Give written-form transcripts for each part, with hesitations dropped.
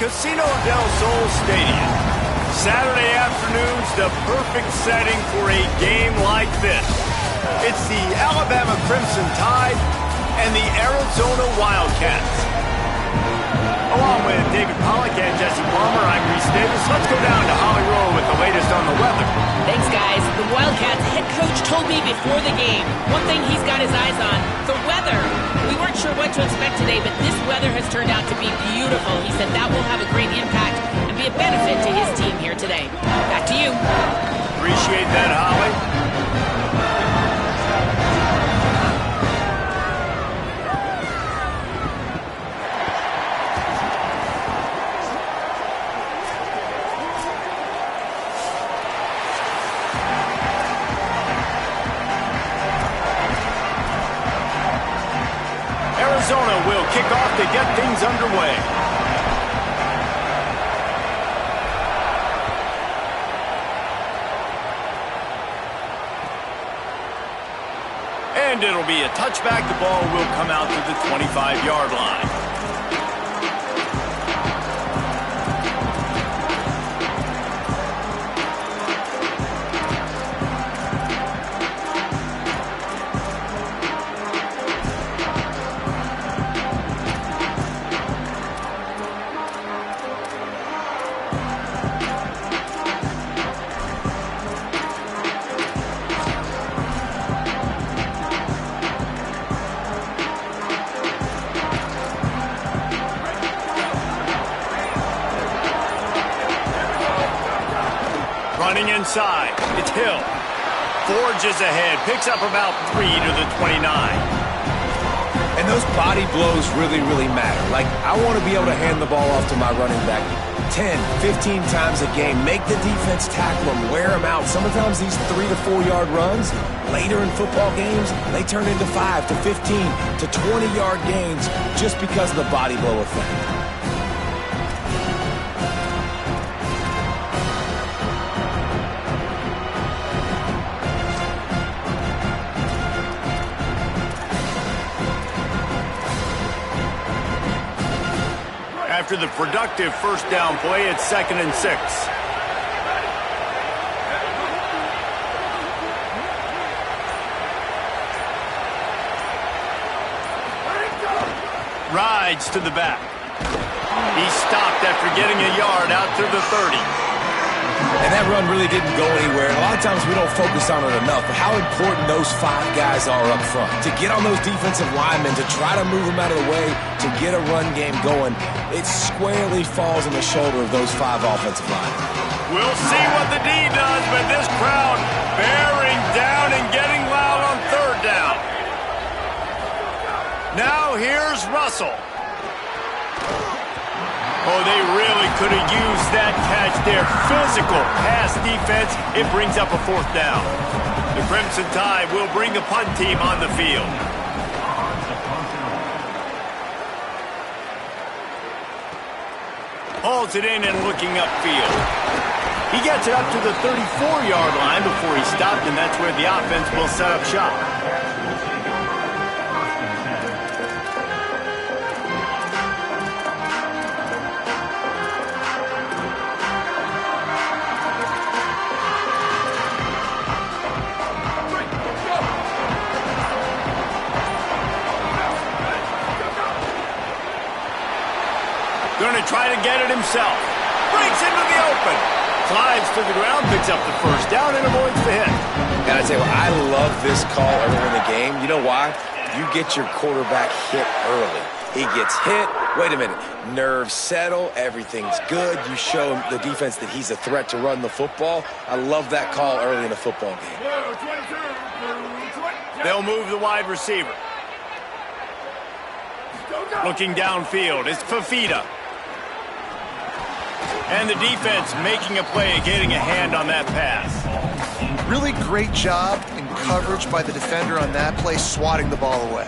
Casino del Sol Stadium. Saturday afternoon's the perfect setting for a game like this. It's the Alabama Crimson Tide and the Arizona Wildcats. Along with David Pollack and Jesse Palmer, I'm Reese Davis. Let's go down to Holly Rowe with the latest on the weather. Thanks, guys. The Wildcats head coach told me before the game, one thing he's got his eyes on, the weather. We weren't sure what to expect today, but this weather has turned out to be beautiful. He said that will have a great impact and be a benefit to his team here today. Back to you. Appreciate that, Holly. Arizona will kick off to get things underway. And it'll be a touchback. The ball will come out to the 25-yard line. Running inside, it's Hill. Forges ahead, picks up about 3 to the 29. And those body blows really, really matter. Like, I want to be able to hand the ball off to my running back 10, 15 times a game. Make the defense tackle them, wear them out. Sometimes these 3 to 4 yard runs, later in football games, they turn into 5 to 15 to 20 yard gains just because of the body blow effect. After the productive first down play, it's 2nd and 6. Rides to the back. He stopped after getting a yard out to the 30. And that run really didn't go anywhere. A lot of times we don't focus on it enough, but how important those 5 guys are up front. To get on those defensive linemen, to try to move them out of the way, to get a run game going, it squarely falls on the shoulder of those 5 offensive linemen. We'll see what the D does, but this crowd bearing down and getting loud on 3rd down. Now here's Russell. Oh, they really could have used that catch there. Physical pass defense. It brings up a 4th down. The Crimson Tide will bring the punt team on the field. Hauls it in and looking upfield. He gets it up to the 34-yard line before he stopped, and that's where the offense will set up shop. Going to try to get it himself. Breaks into the open. Slides to the ground, picks up the first down, and avoids the hit. Gotta tell you, I love this call early in the game. You know why? You get your quarterback hit early. He gets hit. Wait a minute. Nerves settle. Everything's good. You show the defense that he's a threat to run the football. I love that call early in a football game. They'll move the wide receiver. Looking downfield, it's Fafita. And the defense making a play, getting a hand on that pass. Really great job in coverage by the defender on that play, swatting the ball away.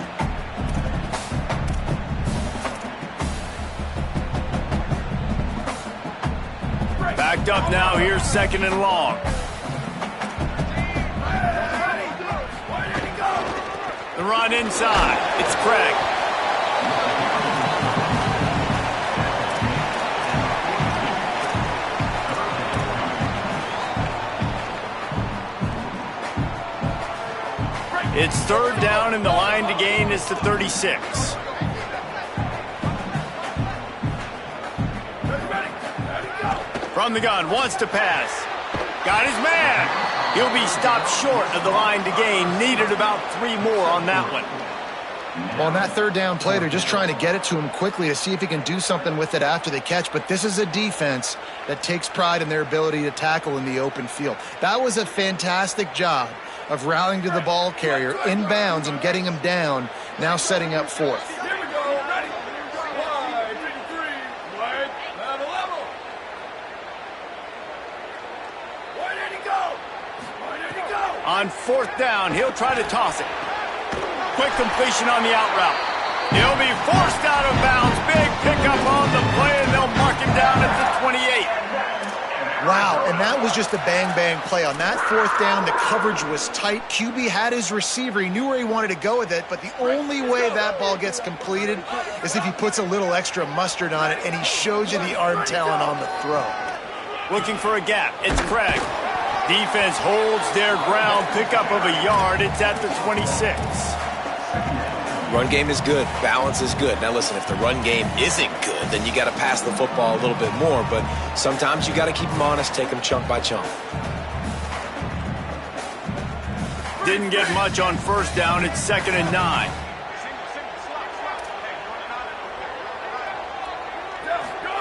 Backed up now, here's 2nd and long. The run inside, it's Craig. It's third down, and the line to gain is to 36. From the gun, wants to pass. Got his man. He'll be stopped short of the line to gain. Needed about 3 more on that one. Well, on that third down play, they're just trying to get it to him quickly to see if he can do something with it after the catch. But this is a defense that takes pride in their ability to tackle in the open field. That was a fantastic job of rallying to the ball carrier inbounds and getting him down, now setting up fourth. On fourth down, he'll try to toss it. Quick completion on the out route. He'll be forced out of bounds. Big pickup on the play, and they'll mark him down at the 28. Wow, and that was just a bang-bang play. On that fourth down, the coverage was tight. QB had his receiver. He knew where he wanted to go with it, but the only way that ball gets completed is if he puts a little extra mustard on it, and he shows you the arm talent on the throw. Looking for a gap. It's Craig. Defense holds their ground. Pickup of a yard. It's at the 26. Run game is good. Balance is good. Now listen, if the run game isn't good, then you got to pass the football a little bit more. But sometimes you got to keep them honest, take them chunk by chunk. Didn't get much on first down. It's 2nd and 9.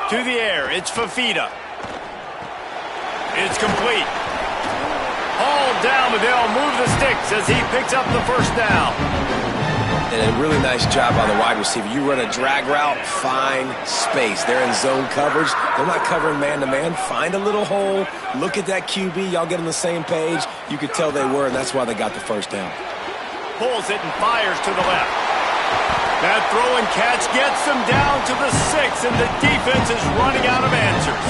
To the air. It's Fafita. It's complete. Hauled down, but they'll move the sticks as he picks up the first down. And a really nice job on the wide receiver. You run a drag route, find space. They're in zone coverage. They're not covering man-to-man. Find a little hole. Look at that QB. Y'all get on the same page. You could tell they were, and that's why they got the first down. Pulls it and fires to the left. That throw and catch gets them down to the 6, and the defense is running out of answers.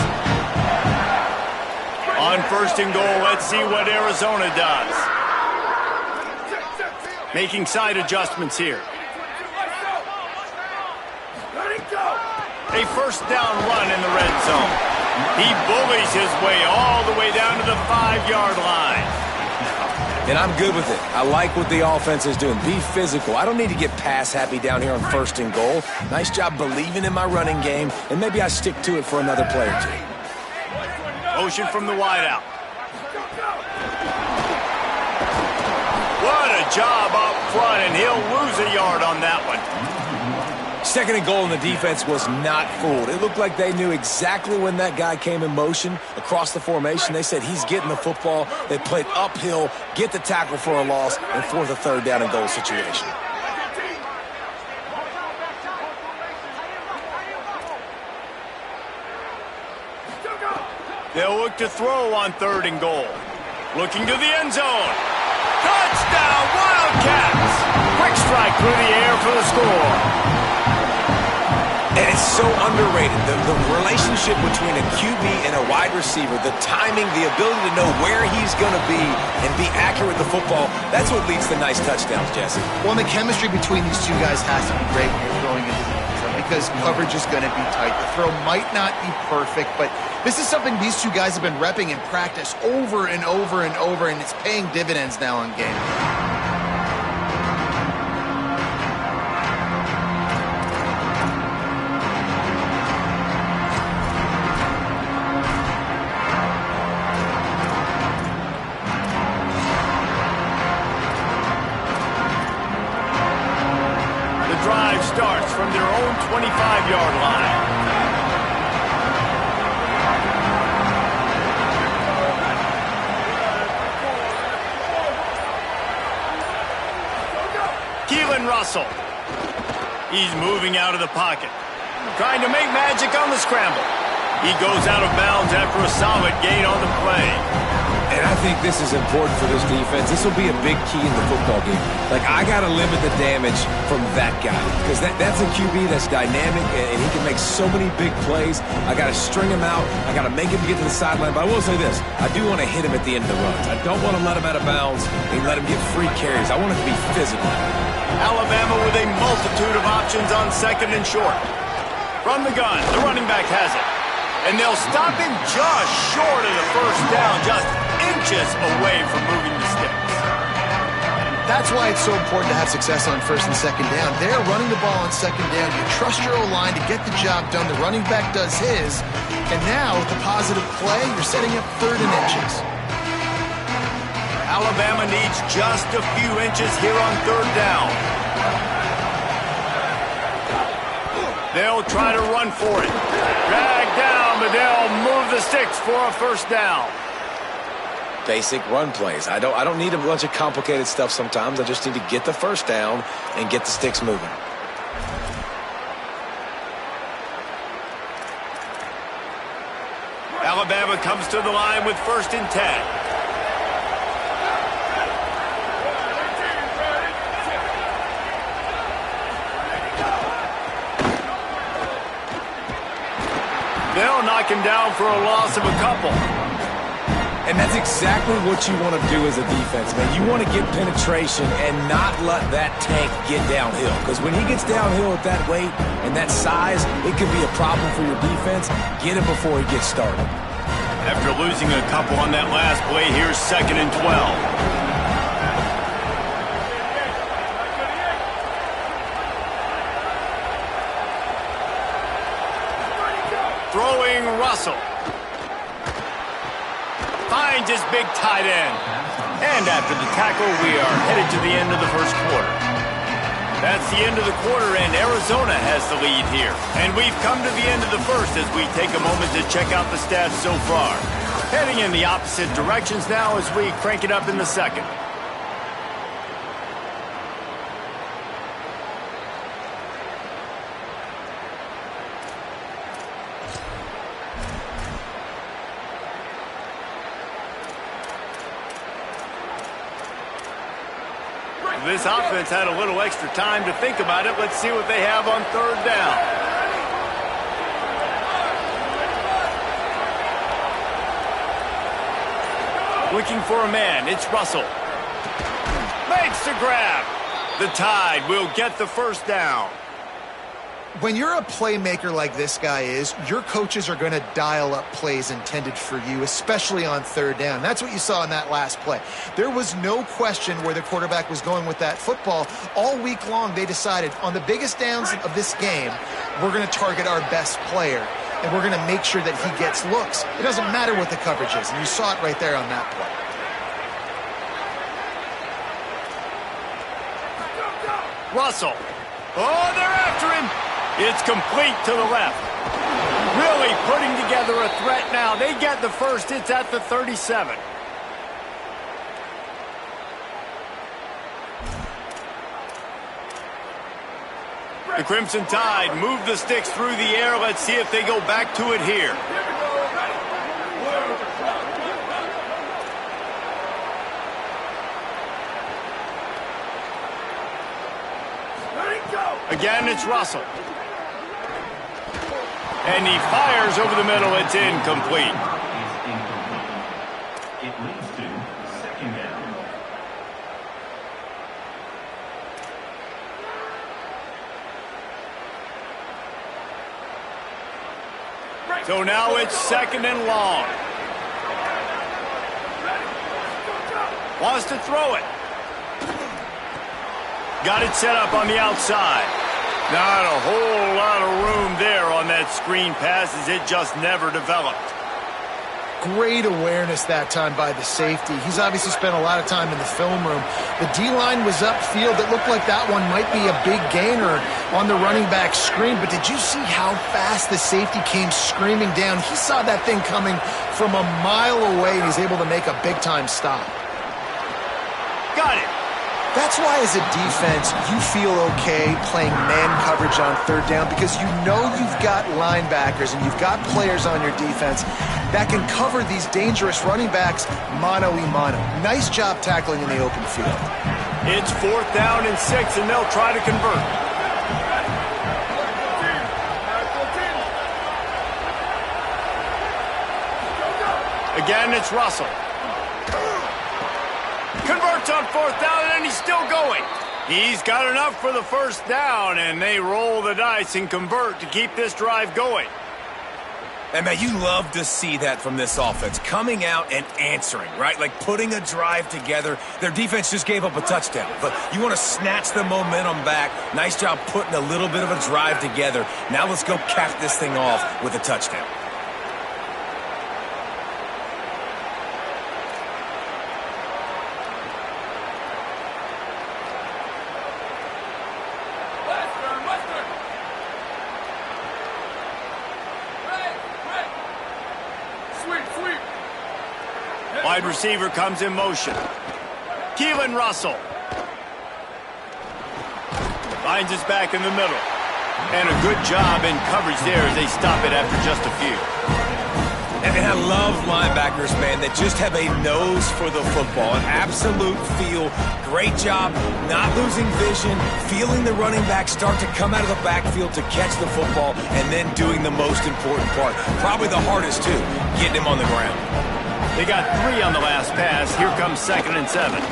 On 1st and goal, let's see what Arizona does. Making side adjustments here. A first down run in the red zone. He bullies his way all the way down to the 5-yard line. And I'm good with it. I like what the offense is doing. Be physical. I don't need to get pass happy down here on 1st and goal. Nice job believing in my running game, and maybe I stick to it for another play or two. Motion from the wideout. What a job up front, and he'll lose a yard on that one. 2nd and goal, and the defense was not fooled. It looked like they knew exactly when that guy came in motion across the formation. They said he's getting the football. They played uphill, get the tackle for a loss, and force a 3rd down and goal situation. They'll look to throw on 3rd and goal. Looking to the end zone. Touchdown, Wildcats! Quick strike through the air for the score. And it's so underrated. The relationship between a QB and a wide receiver, the timing, the ability to know where he's going to be and be accurate with the football, that's what leads to nice touchdowns, Jesse. Well, the chemistry between these two guys has to be great when you're throwing into the end zone because coverage is going to be tight. The throw might not be perfect, but this is something these two guys have been repping in practice over and over and over, and it's paying dividends now in game. The drive starts from their own 25-yard line. Russell. He's moving out of the pocket. Trying to make magic on the scramble. He goes out of bounds after a solid gain on the play. And I think this is important for this defense. This will be a big key in the football game. Like, I got to limit the damage from that guy because that's a QB that's dynamic and he can make so many big plays. I got to string him out. I got to make him get to the sideline. But I will say this. I do want to hit him at the end of the runs. I don't want to let him out of bounds and let him get free carries. I want it to be physical. Alabama with a multitude of options on 2nd and short. From the gun, the running back has it. And they'll stop him just short of the first down, just inches away from moving the sticks. That's why it's so important to have success on first and second down. They're running the ball on second down. You trust your O-line to get the job done. The running back does his. And now, with the positive play, you're setting up 3rd and inches. Alabama needs just a few inches here on 3rd down. They'll try to run for it. Drag down, but they'll move the sticks for a 1st down. Basic run plays. I don't need a bunch of complicated stuff sometimes. I just need to get the 1st down and get the sticks moving. Alabama comes to the line with 1st and 10. They'll knock him down for a loss of a couple. And that's exactly what you want to do as a defense, man. You want to get penetration and not let that tank get downhill. Because when he gets downhill at that weight and that size, it can be a problem for your defense. Get him before he gets started. After losing a couple on that last play, here's 2nd and 12. Throwing Russell. Finds his big tight end. And after the tackle, we are headed to the end of the 1st quarter. That's the end of the quarter, and Arizona has the lead here. And we've come to the end of the 1st as we take a moment to check out the stats so far. Heading in the opposite directions now as we crank it up in the 2nd. This offense had a little extra time to think about it. Let's see what they have on 3rd down. Looking for a man. It's Russell. Makes the grab. The Tide will get the 1st down. When you're a playmaker like this guy is, your coaches are going to dial up plays intended for you, especially on 3rd down. That's what you saw in that last play. There was no question where the quarterback was going with that football. All week long, they decided on the biggest downs of this game, we're going to target our best player, and we're going to make sure that he gets looks. It doesn't matter what the coverage is, and you saw it right there on that play. Russell. Oh, they're after him. It's complete to the left. Really putting together a threat now. They get the 1st. It's at the 37. The Crimson Tide move the sticks through the air. Let's see if they go back to it here. Again, it's Russell. And he fires over the middle. It's incomplete. It leads to 2nd down. So now it's 2nd and long. Wants to throw it. Got it set up on the outside. Not a whole lot of room there on that screen pass as it just never developed. Great awareness that time by the safety. He's obviously spent a lot of time in the film room. The D-line was upfield. It looked like that one might be a big gainer on the running back screen, but did you see how fast the safety came screaming down? He saw that thing coming from a mile away, and he's able to make a big-time stop. Got it. That's why as a defense, you feel okay playing man coverage on 3rd down because you know you've got linebackers and you've got players on your defense that can cover these dangerous running backs mano-a-mano. Nice job tackling in the open field. It's 4th down and 6, and they'll try to convert. Again, it's Russell. Converts on 4th down, and he's still going. He's got enough for the 1st down, and they roll the dice and convert to keep this drive going. And man, you love to see that from this offense, coming out and answering, right? Like putting a drive together. Their defense just gave up a touchdown, but you want to snatch the momentum back. Nice job putting a little bit of a drive together. Now let's go cap this thing off with a touchdown. Wide receiver comes in motion. Keelan Russell. Finds his back in the middle. And a good job in coverage there as they stop it after just a few. And I love linebackers, man, that just have a nose for the football, an absolute feel. Great job not losing vision, feeling the running back start to come out of the backfield to catch the football, and then doing the most important part. Probably the hardest, too, getting him on the ground. They got 3 on the last pass. Here comes 2nd and 7. Tough,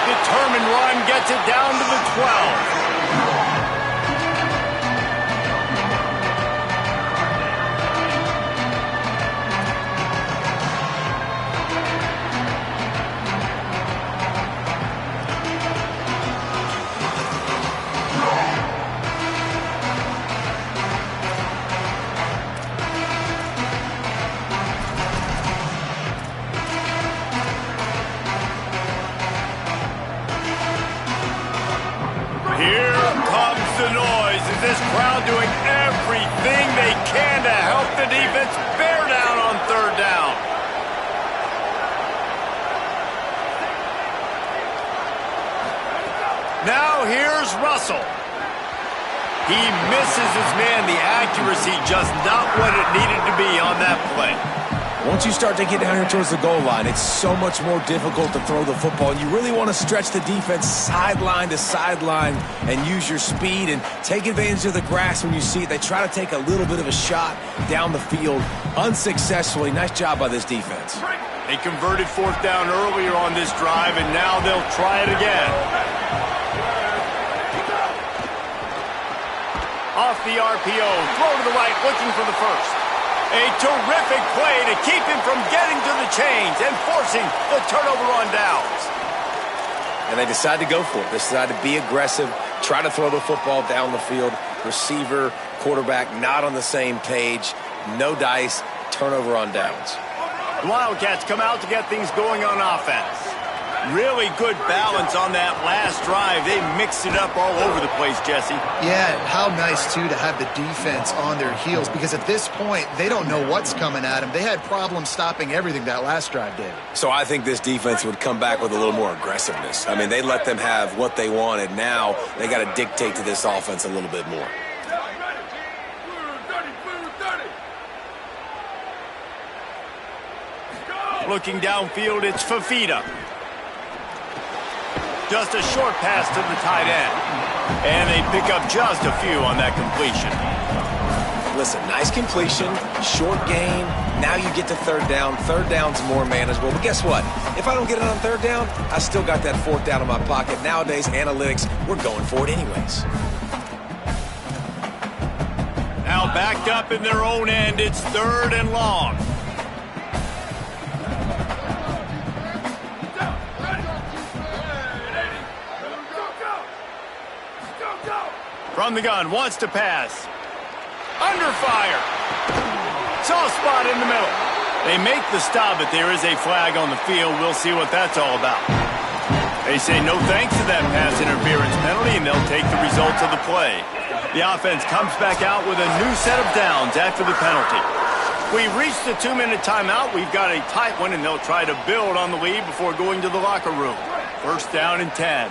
determined run gets it down to the 12. This crowd doing everything they can to help the defense bear down on 3rd down. Now here's Russell. He misses his man. The accuracy just not what it needed to be on that play. Once you start to get down here towards the goal line, it's so much more difficult to throw the football. And you really want to stretch the defense sideline to sideline and use your speed and take advantage of the grass when you see it. They try to take a little bit of a shot down the field unsuccessfully. Nice job by this defense. They converted 4th down earlier on this drive, and now they'll try it again. Off the RPO, throw to the right, looking for the first. A terrific play to keep him from getting to the chains and forcing the turnover on downs. And they decide to go for it. They decide to be aggressive, try to throw the football down the field. Receiver, quarterback not on the same page. No dice, turnover on downs. The Wildcats come out to get things going on offense. Really good balance on that last drive. They mixed it up all over the place, Jesse. Yeah, how nice, too, to have the defense on their heels, because at this point, they don't know what's coming at them. They had problems stopping everything that last drive did. So I think this defense would come back with a little more aggressiveness. I mean, they let them have what they wanted. Now they got to dictate to this offense a little bit more. Looking downfield, it's Fafita. Just a short pass to the tight end. And they pick up just a few on that completion. Listen, nice completion, short gain. Now you get to 3rd down. 3rd down's more manageable. But guess what? If I don't get it on 3rd down, I still got that 4th down in my pocket. Nowadays, analytics, we're going for it anyways. Now backed up in their own end, it's 3rd and long. From the gun, wants to pass. Under fire. Soft spot in the middle. They make the stop, but there is a flag on the field. We'll see what that's all about. They say no thanks to that pass interference penalty, and they'll take the results of the play. The offense comes back out with a new set of downs after the penalty. We've reached the 2-minute timeout. We've got a tight one, and they'll try to build on the lead before going to the locker room. 1st down and 10.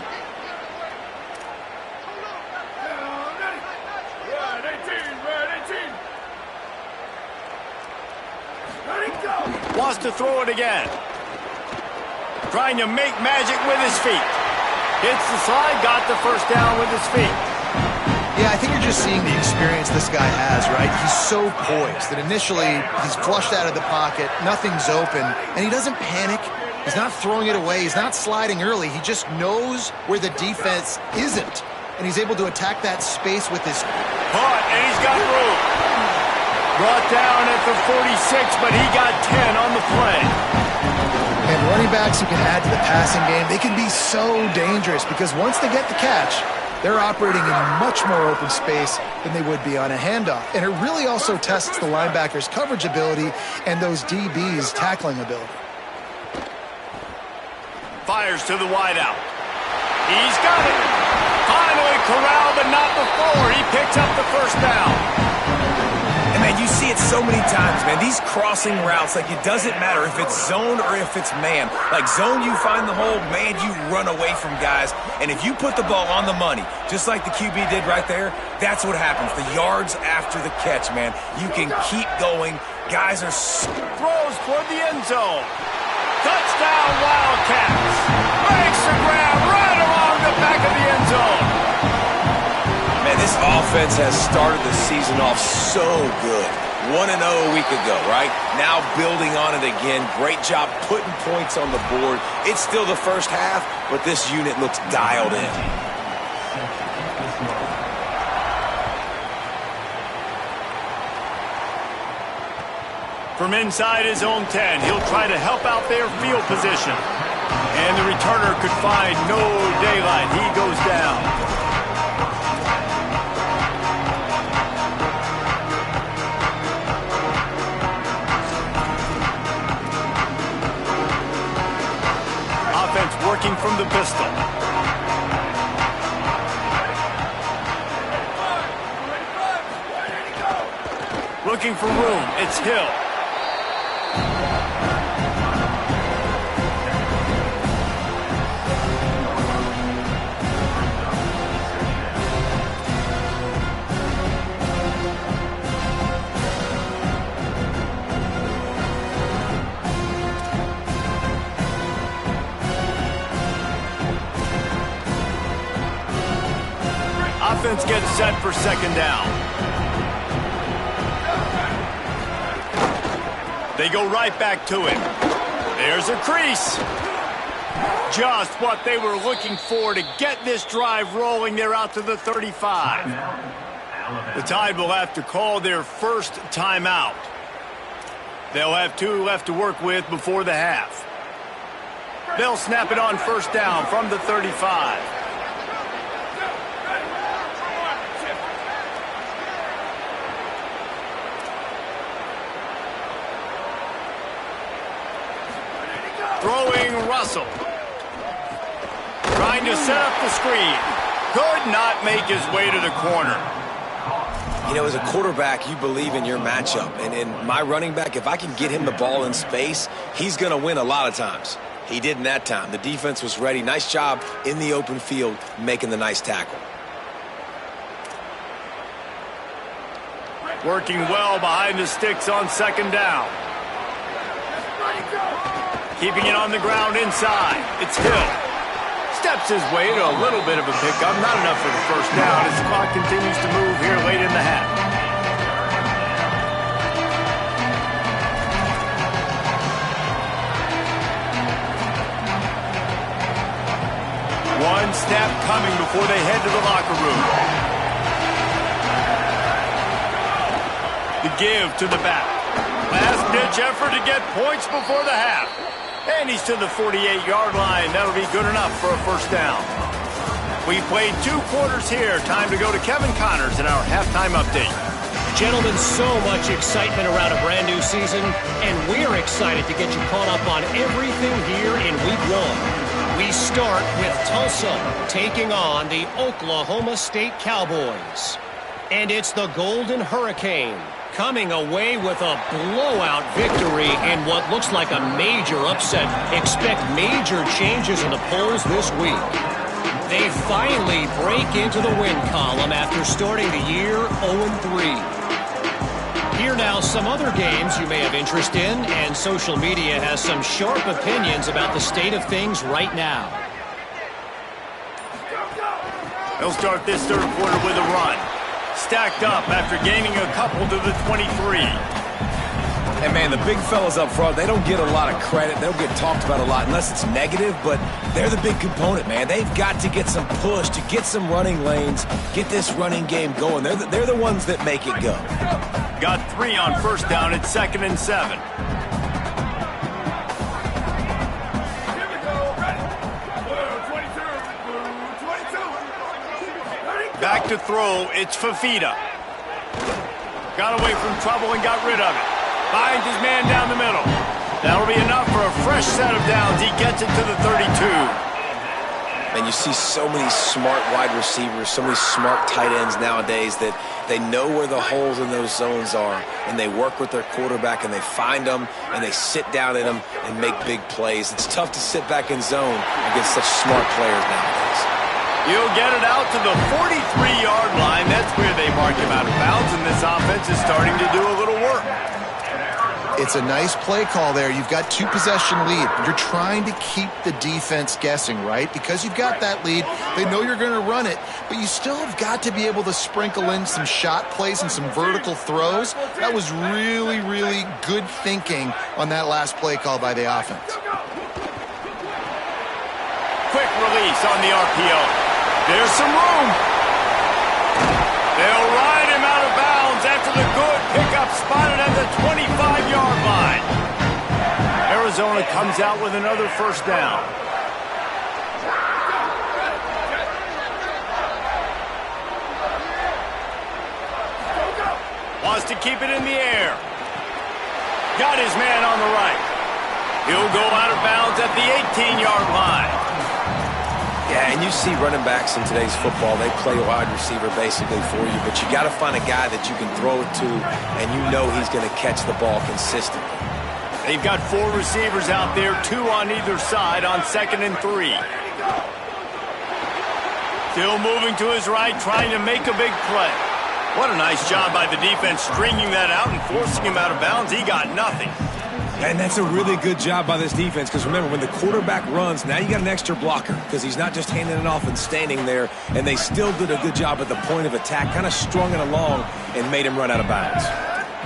Wants to throw it again. Trying to make magic with his feet. Hits the slide, got the 1st down with his feet. Yeah, I think you're just seeing the experience this guy has, right? He's so poised that initially he's flushed out of the pocket, nothing's open, and he doesn't panic. He's not throwing it away. He's not sliding early. He just knows where the defense isn't, and he's able to attack that space with his... Caught, and he's got room. Brought down at the 46, but he got 10 on the play. And running backs who can add to the passing game, they can be so dangerous because once they get the catch, they're operating in much more open space than they would be on a handoff. And it really also tests the linebacker's coverage ability and those DB's tackling ability. Fires to the wideout. He's got it. Finally corralled, but not before. He picks up the first down. And, man, you see it so many times, man. These crossing routes, like, it doesn't matter if it's zone or if it's man. Like, zone, you find the hole. Man, you run away from guys. And if you put the ball on the money, just like the QB did right there, that's what happens. The yards after the catch, man. You can keep going. Guys are... Throws toward the end zone. Touchdown, Wildcats. Makes the grab right along the back of the end zone. Man, this offense has started the season off so good. 1-0 a week ago, right? Now building on it again. Great job putting points on the board. It's still the first half, but this unit looks dialed in. From inside his own 10, he'll try to help out their field position. And the returner could find no daylight. He goes down. Offense working from the pistol. Looking for room. It's Hill. Offense gets set for second down. They go right back to it. There's a crease. Just what they were looking for to get this drive rolling. They're out to the 35. The Tide will have to call their first timeout. They'll have 2 left to work with before the half. They'll snap it on first down from the 35. Throwing Russell. Trying to set up the screen. Could not make his way to the corner. You know, as a quarterback, you believe in your matchup. And in my running back, if I can get him the ball in space, he's going to win a lot of times. He didn't that time. The defense was ready. Nice job in the open field making the nice tackle. Working well behind the sticks on second down. Keeping it on the ground inside. It's Hill. Steps his way to a little bit of a pickup. Not enough for the first down as the clock continues to move here late in the half. One snap coming before they head to the locker room. The give to the back. Last-ditch effort to get points before the half. And he's to the 48-yard line. That'll be good enough for a first down. We've played 2 quarters here. Time to go to Kevin Connors in our halftime update. Gentlemen, so much excitement around a brand new season, and we're excited to get you caught up on everything here in Week 1. We start with Tulsa taking on the Oklahoma State Cowboys. And it's the Golden Hurricane coming away with a blowout victory in what looks like a major upset. Expect major changes in the polls this week. They finally break into the win column after starting the year 0-3. Here now some other games you may have interest in, and social media has some sharp opinions about the state of things right now. They'll start this third quarter with a run. Stacked up after gaining a couple to the 23. And, man, the big fellas up front, they don't get a lot of credit. They don't get talked about a lot unless it's negative, but they're the big component, man. They've got to get some push, to get some running lanes, get this running game going. They're the ones that make it go. got 3 on first down at 2nd and 7. Back to throw, it's Fafita. Got away from trouble and got rid of it. Finds his man down the middle. That'll be enough for a fresh set of downs. He gets it to the 32. And you see so many smart wide receivers, so many smart tight ends nowadays that they know where the holes in those zones are, and they work with their quarterback, and they find them, and they sit down in them and make big plays. It's tough to sit back in zone against such smart players nowadays. He'll get it out to the 43-yard line. That's where they mark him out of bounds, and this offense is starting to do a little work. It's a nice play call there. You've got 2-possession lead. You're trying to keep the defense guessing, right? Because you've got that lead, they know you're going to run it, but you still have got to be able to sprinkle in some shot plays and some vertical throws. That was really, really good thinking on that last play call by the offense. Quick release on the RPO. There's some room. They'll ride him out of bounds after the good pickup spotted at the 25-yard line. Arizona comes out with another first down. Wants to keep it in the air. Got his man on the right. He'll go out of bounds at the 18-yard line. Yeah, and you see running backs in today's football, they play wide receiver basically for you, but you got to find a guy that you can throw it to, and you know he's going to catch the ball consistently. They've got 4 receivers out there, 2 on either side on 2nd and 3. Still moving to his right, trying to make a big play. What a nice job by the defense stringing that out and forcing him out of bounds. He got nothing. And that's a really good job by this defense, because remember, when the quarterback runs, now you got an extra blocker, because he's not just handing it off and standing there, and they still did a good job at the point of attack, kind of strung it along and made him run out of bounds.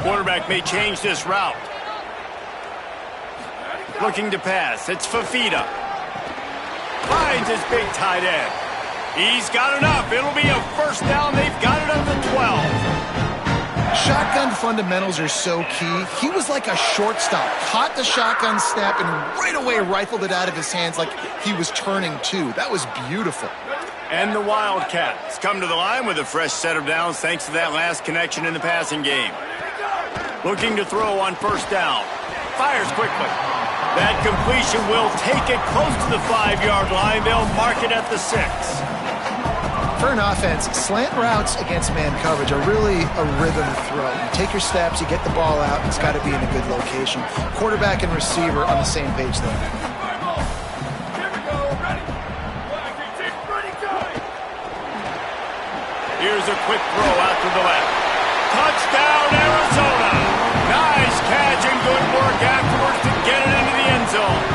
Quarterback may change this route. Looking to pass, it's Fafita. Finds his big tight end. He's got enough. It'll be a first down. They've got it up to 12. Shotgun fundamentals are so key. He was like a shortstop, caught the shotgun snap and right away rifled it out of his hands like he was turning two. That was beautiful. And the Wildcats come to the line with a fresh set of downs thanks to that last connection in the passing game. Looking to throw on first down. Fires quickly. That completion will take it close to the 5-yard line. They'll mark it at the 6. For an offense, slant routes against man coverage are really a rhythm throw. You take your steps, you get the ball out, it's got to be in a good location. Quarterback and receiver on the same page there. Here's a quick throw out to the left. Touchdown, Arizona! Nice catch and good work afterwards to get it into the end zone.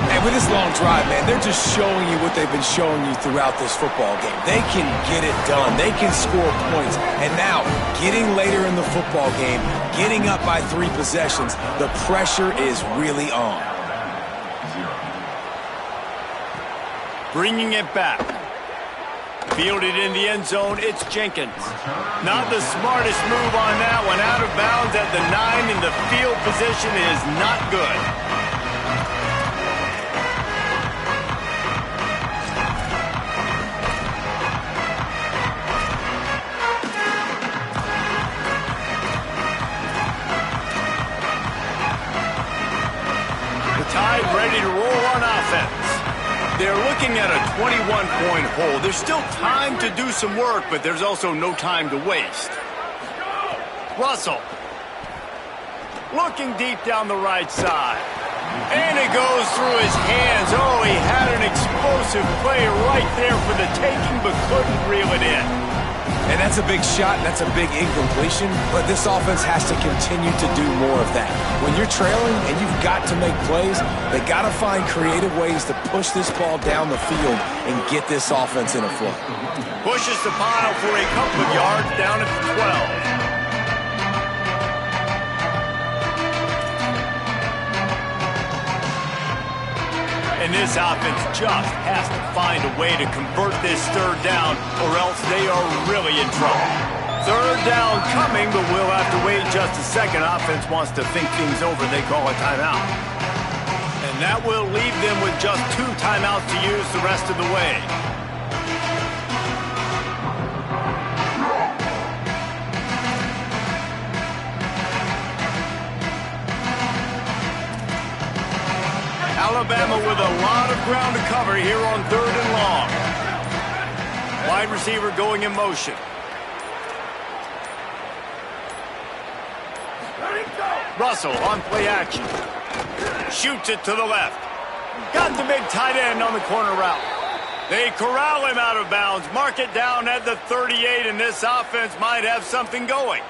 And with this long drive, man, they're just showing you what they've been showing you throughout this football game. They can get it done. They can score points. And now, getting later in the football game, getting up by 3 possessions, the pressure is really on. Bringing it back. Fielded in the end zone, it's Jenkins. Not the smartest move on that one. Out of bounds at the 9, and the field position is not good. The Tide ready to roll on offense. They're looking at a 21-point hole. There's still time to do some work, but there's also no time to waste. Russell. Looking deep down the right side. And it goes through his hands. Oh, he had an explosive play right there for the taking, but couldn't reel it in. And that's a big shot, and that's a big incompletion, but this offense has to continue to do more of that. When you're trailing and you've got to make plays, they got to find creative ways to push this ball down the field and get this offense in a flow. Pushes the pile for a couple of yards down at the 12. And this offense just has to find a way to convert this third down, or else they are really in trouble. Third down coming, but we'll have to wait just a second. Offense wants to think things over. They call a timeout. And that will leave them with just 2 timeouts to use the rest of the way. Alabama with a lot of ground to cover here on 3rd and long. Wide receiver going in motion. Russell on play action. Shoots it to the left. Got the big tight end on the corner route. They corral him out of bounds. Mark it down at the 38, and this offense might have something going.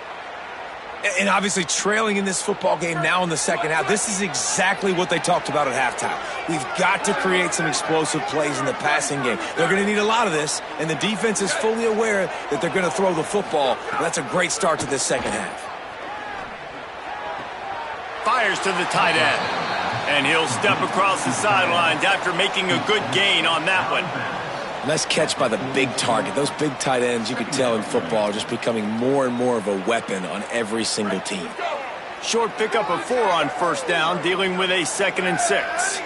And obviously trailing in this football game now in the second half, this is exactly what they talked about at halftime. We've got to create some explosive plays in the passing game. They're going to need a lot of this, and the defense is fully aware that they're going to throw the football. That's a great start to this second half. Fires to the tight end, and he'll step across the sidelines after making a good gain on that one. Nice catch by the big target. Those big tight ends, you could tell in football, are just becoming more and more of a weapon on every single team. Short pickup of 4 on first down, dealing with a 2nd and 6.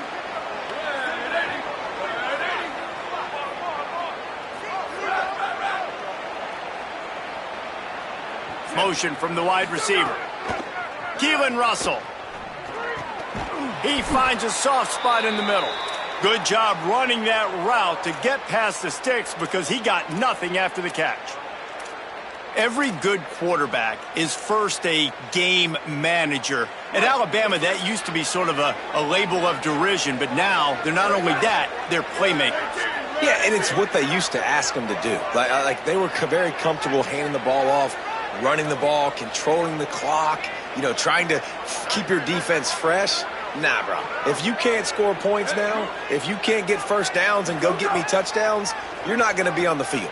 Motion from the wide receiver. Keelan Russell. He finds a soft spot in the middle. Good job running that route to get past the sticks because he got nothing after the catch. Every good quarterback is first a game manager. At Alabama, that used to be sort of a label of derision, but now they're not only that, they're playmakers. Yeah, and it's what they used to ask them to do. Like they were very comfortable handing the ball off, running the ball, controlling the clock, trying to keep your defense fresh. Nah, bro. If you can't score points now, if you can't get first downs and go get me touchdowns, you're not going to be on the field.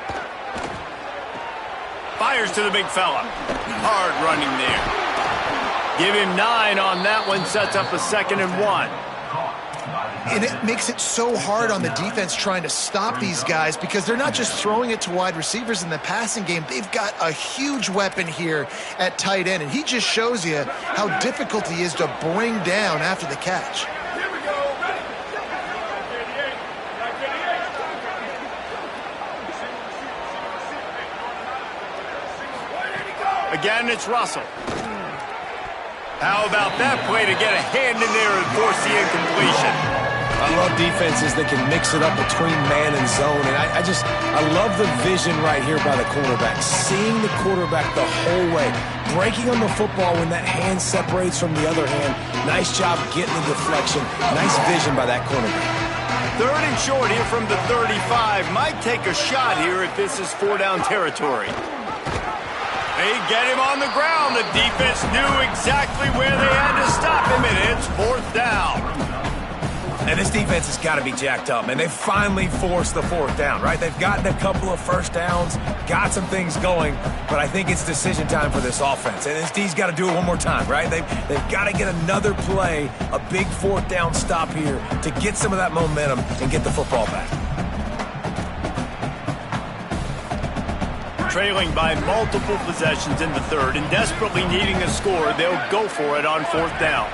Fires to the big fella. Hard running there. Give him 9 on that one. Sets up a 2nd and 1. And it makes it so hard on the defense trying to stop these guys because they're not just throwing it to wide receivers in the passing game. They've got a huge weapon here at tight end, and he just shows you how difficult he is to bring down after the catch. Again, it's Russell. How about that play to get a hand in there and force the incompletion? I love defenses that can mix it up between man and zone, and I love the vision right here by the quarterback, seeing the quarterback the whole way, breaking on the football when that hand separates from the other hand. Nice job getting the deflection. Nice vision by that quarterback. 3rd and short here from the 35. Might take a shot here if this is 4-down territory. They get him on the ground. The defense knew exactly where they had to stop him, and it's 4th down. And this defense has got to be jacked up, man. They finally forced the 4th down, right? They've gotten a couple of first downs, got some things going, but I think it's decision time for this offense. And this D's got to do it one more time, right? They've got to get another play, a big 4th down stop here to get some of that momentum and get the football back. Trailing by multiple possessions in the 3rd and desperately needing a score, they'll go for it on 4th down.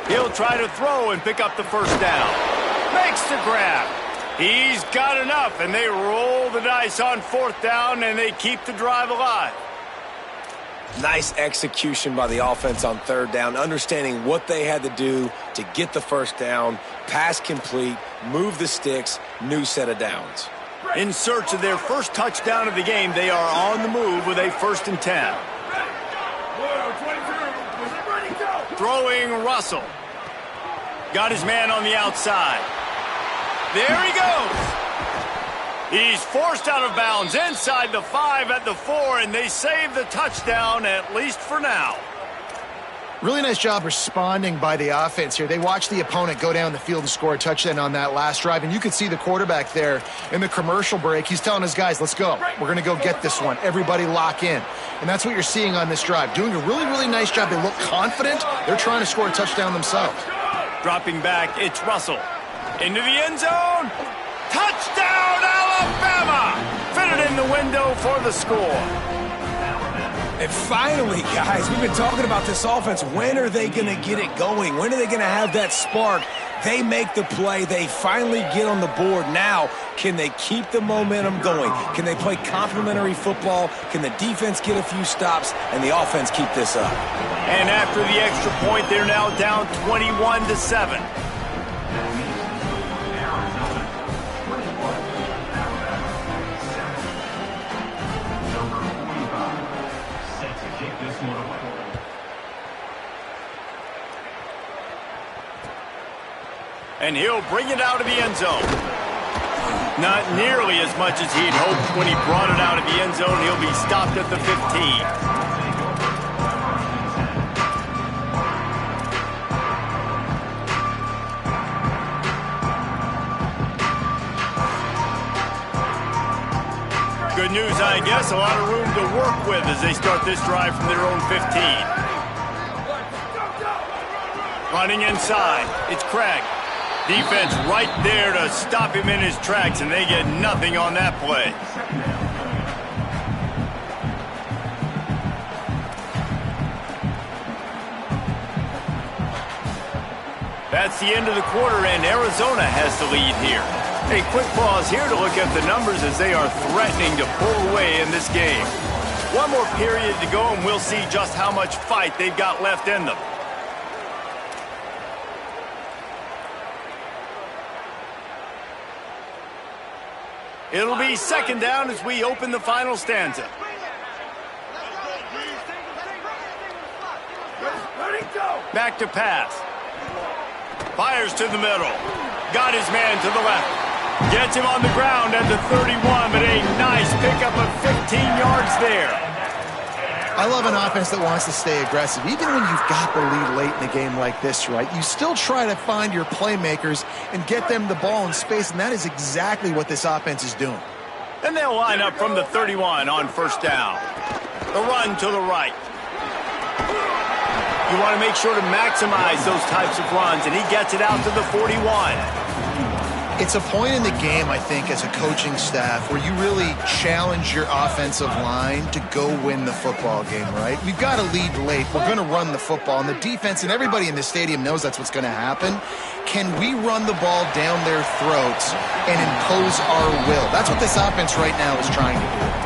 He'll try to throw and pick up the first down. Makes the grab. He's got enough, and they roll the dice on 4th down, and they keep the drive alive. Nice execution by the offense on 3rd down, understanding what they had to do to get the first down, pass complete, move the sticks, new set of downs. In search of their first touchdown of the game, they are on the move with a 1st and 10. Throwing Russell. Got his man on the outside. There he goes. He's forced out of bounds inside the 5 at the 4, and they save the touchdown, at least for now. Really nice job responding by the offense here. They watched the opponent go down the field and score a touchdown on that last drive, and you could see the quarterback there in the commercial break. He's telling his guys, let's go. We're going to go get this one. Everybody lock in. And that's what you're seeing on this drive. Doing a really, really nice job. They look confident. They're trying to score a touchdown themselves. Dropping back, it's Russell. Into the end zone. Touchdown, Alabama! window for the score. And finally, guys, we've been talking about this offense. When are they going to get it going? When are they going to have that spark? They make the play. They finally get on the board. Now, can they keep the momentum going? Can they play complementary football? Can the defense get a few stops and the offense keep this up? And after the extra point, they're now down 21-7. And he'll bring it out of the end zone. Not nearly as much as he'd hoped when he brought it out of the end zone. He'll be stopped at the 15. Good news, I guess. A lot of room to work with as they start this drive from their own 15. Running inside. It's Craig. Defense right there to stop him in his tracks, and they get nothing on that play. That's the end of the quarter, and Arizona has the lead here. A quick pause here to look at the numbers as they are threatening to pull away in this game. One more period to go, and we'll see just how much fight they've got left in them. It'll be second down as we open the final stanza. Back to pass. Fires to the middle. Got his man to the left. Gets him on the ground at the 31, but a nice pickup of 15 yards there. I love an offense that wants to stay aggressive. Even when you've got the lead late in a game like this, right, you still try to find your playmakers and get them the ball in space, and that is exactly what this offense is doing. And they'll line up from the 31 on first down. The run to the right. You want to make sure to maximize those types of runs, and he gets it out to the 41. It's a point in the game, I think, as a coaching staff where you really challenge your offensive line to go win the football game, right? We've got a lead late. We're going to run the football, and the defense and everybody in the stadium knows that's what's going to happen. Can we run the ball down their throats and impose our will? That's what this offense right now is trying to do.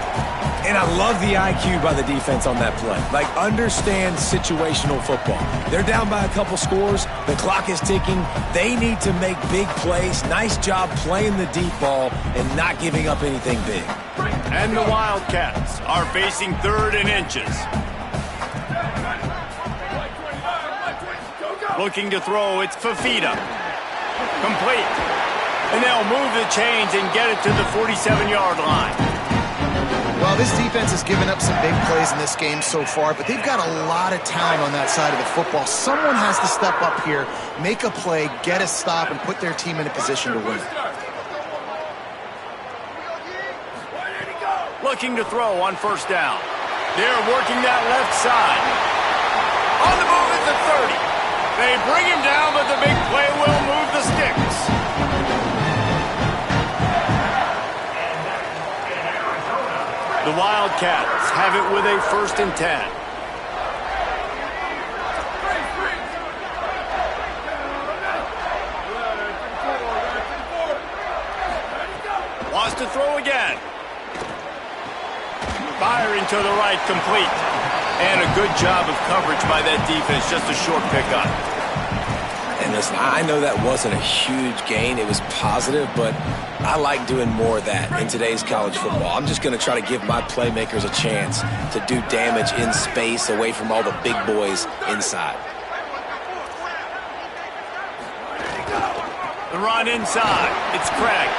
And I love the IQ by the defense on that play. Like, understand situational football. They're down by a couple scores. The clock is ticking. They need to make big plays. Nice job playing the deep ball and not giving up anything big. And the Wildcats are facing third and inches. Looking to throw, it's Fafita. Complete. And they'll move the chains and get it to the 47-yard line. Well, this defense has given up some big plays in this game so far, but they've got a lot of talent on that side of the football. Someone has to step up here, make a play, get a stop, and put their team in a position to win. Looking to throw on first down. They're working that left side. On the move at the 30. They bring him down, but the big play will move the sticks. The Wildcats have it with a 1st and 10. Wants to throw again. Firing to the right, complete. And a good job of coverage by that defense, just a short pickup. And listen, I know that wasn't a huge gain. It was positive, but I like doing more of that in today's college football. I'm just going to try to give my playmakers a chance to do damage in space away from all the big boys inside. The run inside. It's Craig.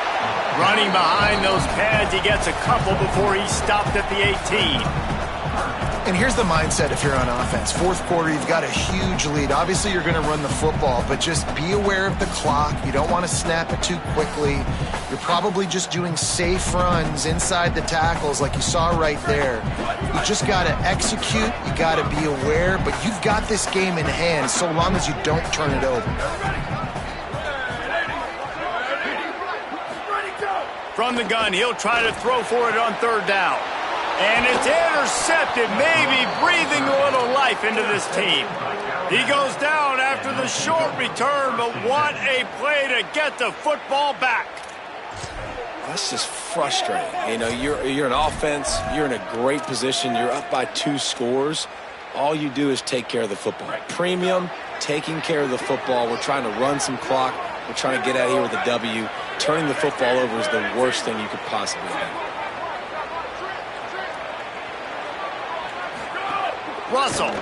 Running behind those pads, he gets a couple before he's stopped at the 18. And here's the mindset if you're on offense. Fourth quarter, you've got a huge lead. Obviously, you're going to run the football, but just be aware of the clock. You don't want to snap it too quickly. You're probably just doing safe runs inside the tackles like you saw right there. You just got to execute. You got to be aware, but you've got this game in hand so long as you don't turn it over. From the gun, he'll try to throw for it on third down. And it's intercepted, maybe breathing a little life into this team. He goes down after the short return, but what a play to get the football back. That's just frustrating. You know, you're an offense. You're in a great position. You're up by 2 scores. All you do is take care of the football. Premium, taking care of the football. We're trying to run some clock. We're trying to get out of here with a W. Turning the football over is the worst thing you could possibly do. Russell.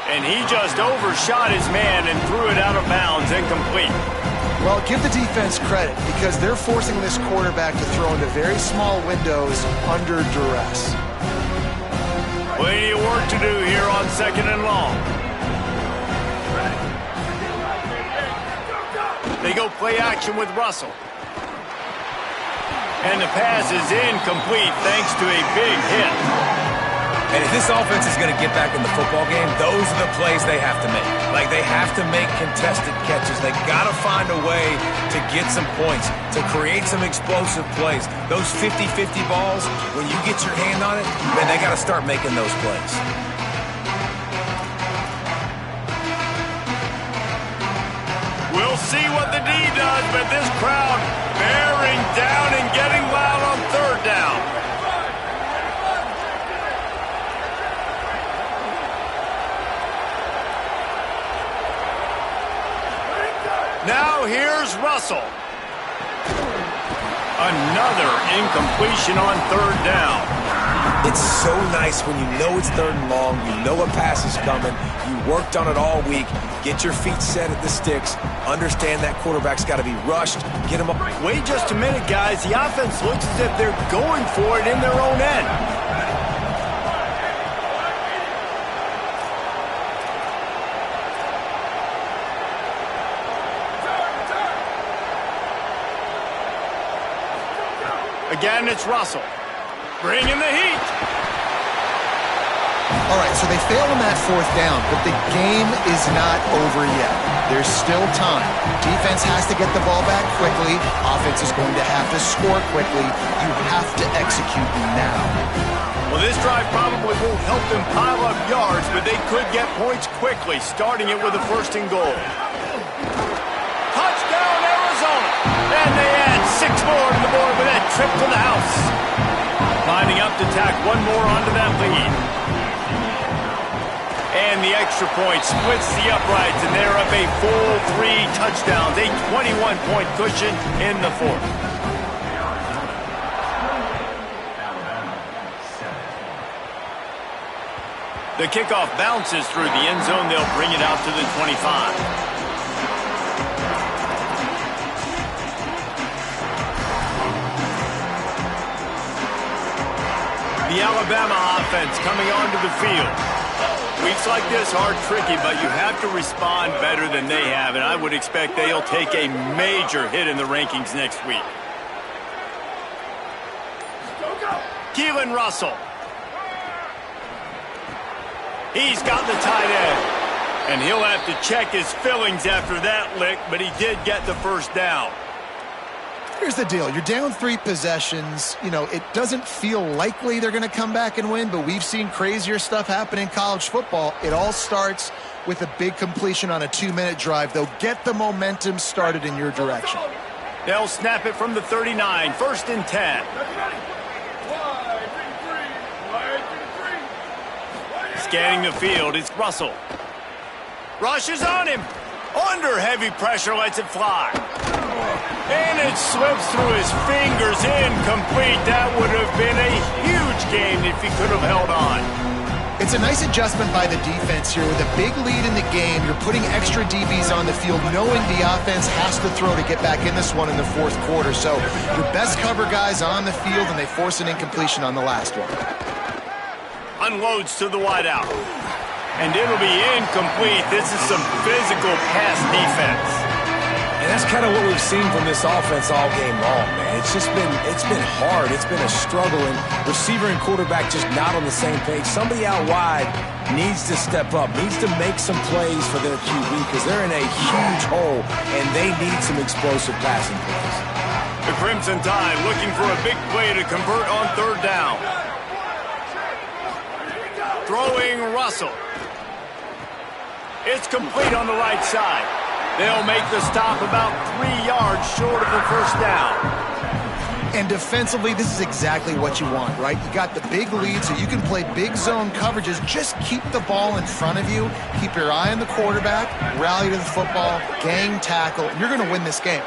And he just overshot his man and threw it out of bounds, incomplete. Well, give the defense credit because they're forcing this quarterback to throw into very small windows under duress. Plenty of work to do here on 2nd and long. They go play action with Russell. And the pass is incomplete thanks to a big hit. And if this offense is going to get back in the football game, those are the plays they have to make. Like, they have to make contested catches. They got to find a way to get some points, to create some explosive plays. Those 50-50 balls, when you get your hand on it, man, they got to start making those plays. We'll see what the D does, but this crowd bearing down and getting loud on third down. Now here's Russell. Another incompletion on third down. It's so nice when you know it's 3rd and long, you know a pass is coming, you worked on it all week, get your feet set at the sticks, understand that quarterback's got to be rushed, get him up. Wait just a minute, guys. The offense looks as if they're going for it in their own end. Again, it's Russell. Bringing the heat. All right, so they fail on that 4th down, but the game is not over yet. There's still time. Defense has to get the ball back quickly. Offense is going to have to score quickly. You have to execute now. Well, this drive probably won't help them pile up yards, but they could get points quickly, starting it with a 1st and goal. Touchdown, Arizona! And they add 6 more to the board with that trip to the house. Lining up to tack 1 more onto that lead. And the extra point splits the uprights, and they're up a full 3 touchdowns, a 21-point cushion in the 4th. The kickoff bounces through the end zone. They'll bring it out to the 25. The Alabama offense coming onto the field. Weeks like this are tricky, but you have to respond better than they have, and I would expect they'll take a major hit in the rankings next week. Keelan Russell. He's got the tight end, and he'll have to check his fillings after that lick, but he did get the 1st down. Here's the deal. You're down 3 possessions. You know, it doesn't feel likely they're going to come back and win, but we've seen crazier stuff happen in college football. It all starts with a big completion on a 2-minute drive. They'll get the momentum started in your direction. They'll snap it from the 39, 1st and 10. Scanning the field, it's Russell. Rushes on him. Under heavy pressure, lets it fly. And it slips through his fingers, incomplete. That would have been a huge game if he could have held on. It's a nice adjustment by the defense here. With a big lead in the game, you're putting extra DBs on the field, knowing the offense has to throw to get back in this one in the 4th quarter. So your best cover guys on the field, and they force an incompletion on the last one. Unloads to the wideout. And it'll be incomplete. This is some physical pass defense. And that's kind of what we've seen from this offense all game long, man. It's been hard. It's been a struggle, and receiver and quarterback just not on the same page. Somebody out wide needs to step up, needs to make some plays for their QB because they're in a huge hole, and they need some explosive passing plays. The Crimson Tide looking for a big play to convert on third down. Throwing Russell. It's complete on the right side. They'll make the stop about 3 yards short of the first down. And defensively, this is exactly what you want, right? You got the big lead, so you can play big zone coverages. Just keep the ball in front of you. Keep your eye on the quarterback. Rally to the football. Gang tackle. And you're going to win this game.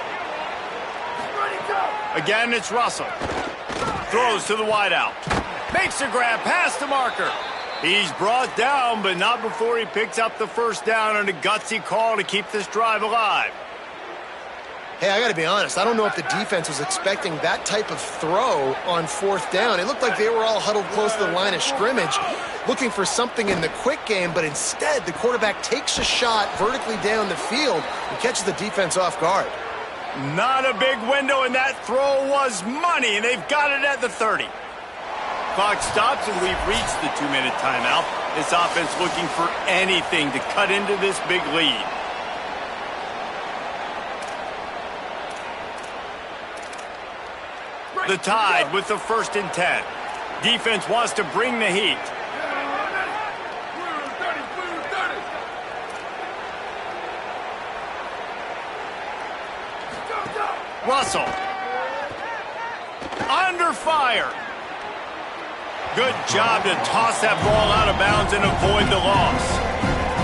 Again, it's Russell. Throws to the wideout. Makes a grab past the marker. He's brought down, but not before he picks up the first down on a gutsy call to keep this drive alive. Hey, I got to be honest. I don't know if the defense was expecting that type of throw on fourth down. It looked like they were all huddled close to the line of scrimmage, looking for something in the quick game, but instead the quarterback takes a shot vertically down the field and catches the defense off guard. Not a big window, and that throw was money, and they've got it at the 30. Clock stops, and we've reached the 2-minute timeout. This offense looking for anything to cut into this big lead. The Tide with the 1st and 10. Defense wants to bring the heat. Russell. Under fire. Good job to toss that ball out of bounds and avoid the loss.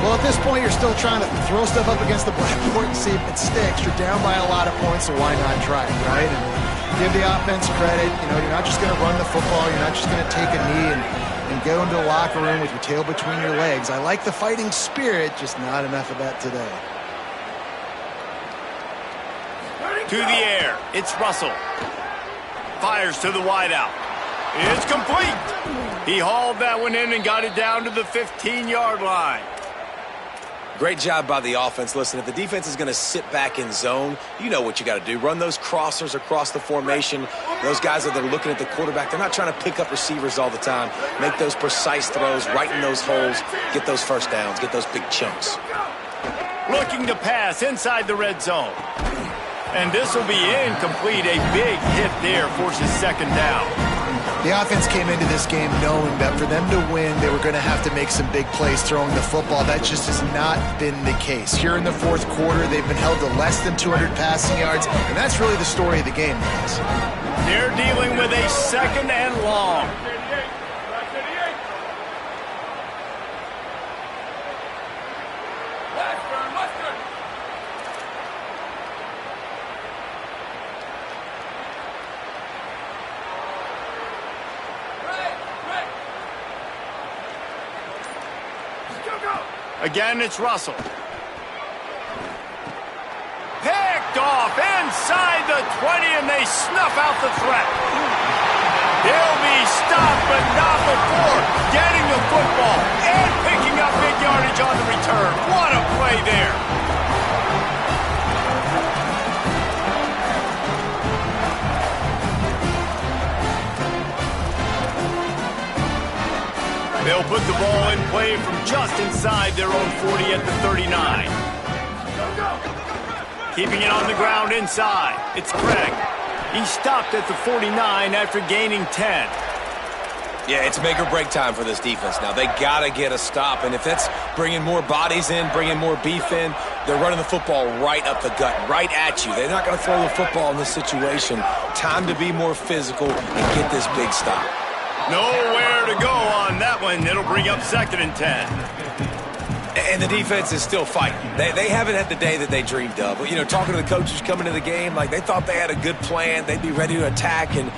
Well, at this point, you're still trying to throw stuff up against the blackboard and see if it sticks. You're down by a lot of points, so why not try it, right? And give the offense credit. You know, you're not just going to run the football. You're not just going to take a knee and go into the locker room with your tail between your legs. I like the fighting spirit, just not enough of that today. To the air, it's Russell. Fires to the wideout. It's complete. He hauled that one in and got it down to the 15-yard line. Great job by the offense. Listen, if the defense is going to sit back in zone, you know what you got to do. Run those crossers across the formation. Those guys that are looking at the quarterback, they're not trying to pick up receivers all the time. Make those precise throws, right in those holes, get those first downs, get those big chunks. Looking to pass inside the red zone. And this will be incomplete. A big hit there forces second down. The offense came into this game knowing that for them to win, they were going to have to make some big plays throwing the football. That just has not been the case. Here in the fourth quarter, they've been held to less than 200 passing yards, and that's really the story of the game, guys. They're dealing with a 2nd and long. Again, it's Russell. Picked off inside the 20, and they snuff out the threat. He'll be stopped, but not before getting the football and picking up big yardage on the return. What a play there. They'll put the ball in play from just inside their own 40 at the 39. Keeping it on the ground inside. It's Craig. He stopped at the 49 after gaining 10. Yeah, it's make or break time for this defense now. They got to get a stop, and if that's bringing more bodies in, bringing more beef in, they're running the football right up the gut, right at you. They're not going to throw the football in this situation. Time to be more physical and get this big stop. Nowhere to go on that one. It'll bring up 2nd and 10. And the defense is still fighting. They haven't had the day that they dreamed of. You know, talking to the coaches coming to the game, like they thought they had a good plan. They'd be ready to attack and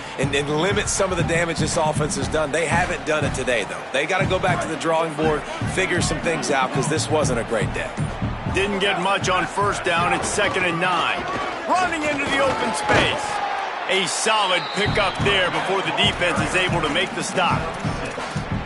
limit some of the damage this offense has done. They haven't done it today, though. They got to go back to the drawing board, figure some things out, because this wasn't a great day. Didn't get much on first down. It's 2nd and 9. Running into the open space. A solid pickup there before the defense is able to make the stop.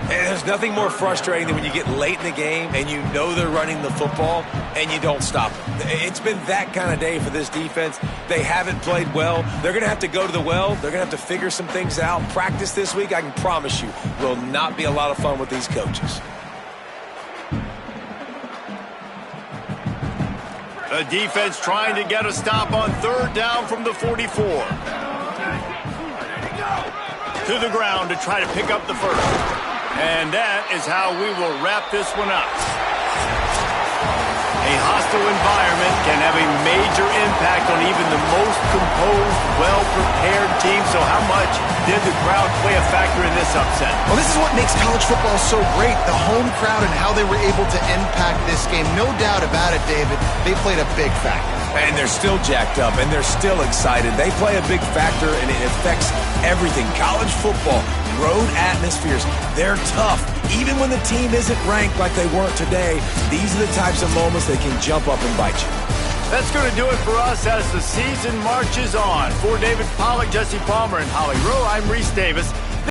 And there's nothing more frustrating than when you get late in the game and you know they're running the football and you don't stop them. It's been that kind of day for this defense. They haven't played well. They're going to have to go to the well. They're going to have to figure some things out. Practice this week, I can promise you, will not be a lot of fun with these coaches. The defense trying to get a stop on third down from the 44. to the ground to try to pick up the first. And that is how we will wrap this one up. A hostile environment can have a major impact on even the most composed, well-prepared team. So how much did the crowd play a factor in this upset? Well, this is what makes college football so great, the home crowd and how they were able to impact this game. No doubt about it, David. They played a big factor. And they're still jacked up, and they're still excited. They play a big factor, and it affects everything. College football, road atmospheres, they're tough. Even when the team isn't ranked like they weren't today, these are the types of moments that can jump up and bite you. That's going to do it for us as the season marches on. For David Pollack, Jesse Palmer, and Holly Rowe, I'm Reese Davis.